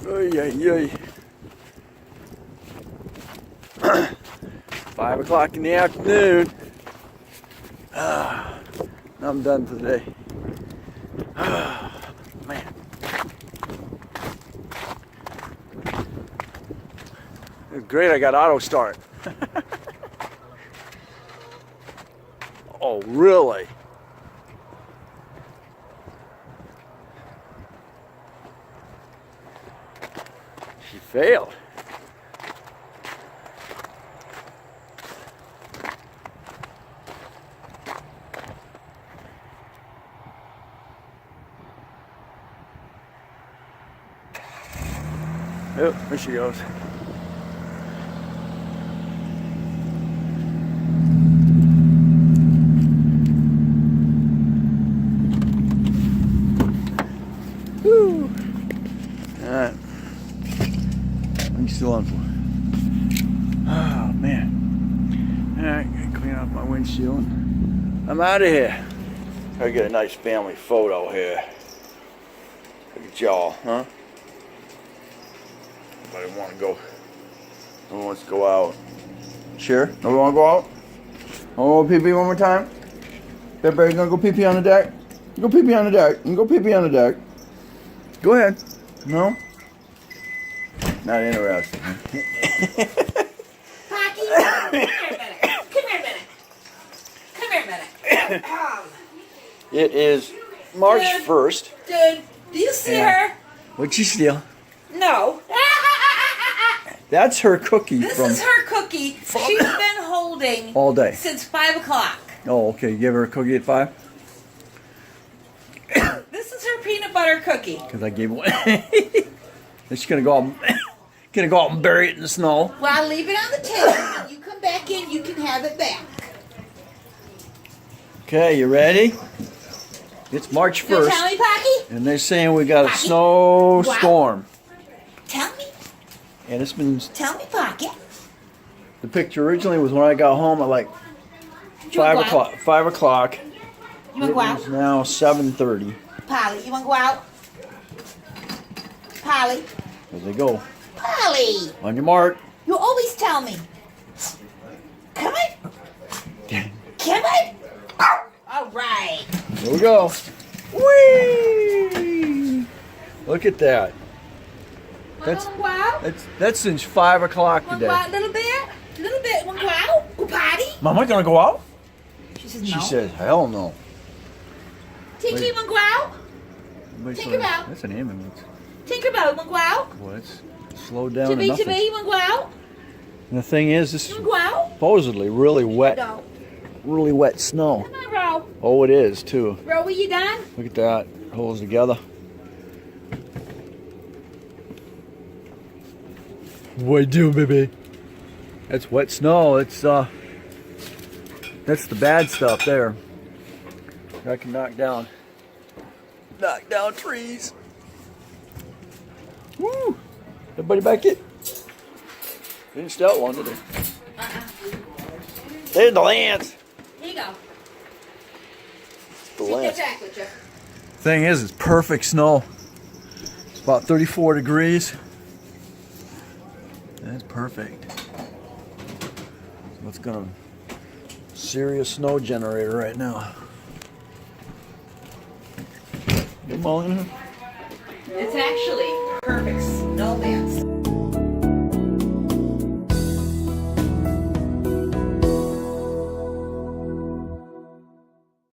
Oy, oy, oy. 5 o'clock in the afternoon. I'm done today. Man. It's great I got auto start. Oh, really? She failed. Oh, there she goes. Woo! Alright. I'm still on for. Oh, man. Alright, gotta clean up my windshield. I'm out of here. Gotta get a nice family photo here. Look at y'all, huh? Nobody want to go. No one wants to go out. Sure? Nobody want to go out? Oh, pee pee one more time. Everybody gonna go pee pee on the deck? You go pee pee on the deck. You can go pee pee on the deck. Go ahead. No? Not interested. Pocky, come here a minute. Come here a minute. Come here a minute. It is March 1st. Dude, do you see her? What'd she steal? No. That's her cookie This from is her cookie she's been holding all day. since 5 o'clock. Oh, okay. You gave her a cookie at 5? This is her peanut butter cookie. Because I gave one. She's gonna go out and bury it in the snow. Well, I'll leave it on the table. When you come back in, you can have it back. Okay, you ready? It's March You 1st. tell me, Pocky? And they're saying we got a Pocky? snowstorm. Tell me. And it's been, Tell me, Pocky. the picture originally was when I got home at like 5 o'clock. 5 o'clock. You want to go out? It's now 7:30. Polly, you want to go out? Polly. There they go. Polly. On your mark. You always tell me. Come on. Come on. All right. Here we go. Whee! Look at that. Want to go out? That's since 5 o'clock Want to today. go out a little bit? A little bit. Want to go out? Go potty? Mama gonna go out? She says no. She says, hell no. Tinky, want to go out? Tinkerbell. That's an ambulance. Tinkerbell, want to go out? Well, it's slowed down to Chibi, nothing. Chibi, you want to go out? And the thing is, this You is want to go out? supposedly really wet snow. Come on, Ro. Oh, it is too. Ro, are you done? Look at that. Holds together. What you do, baby? That's wet snow. It's that's the bad stuff there. That can knock down trees. Woo! Everybody back in. Didn't start one, did they? There's the Lance. Here you go. The Take Lance. that back with you. Thing is, it's perfect snow. It's about 34 degrees. That's perfect. What's gonna serious snow generator right now? You mowing? It's actually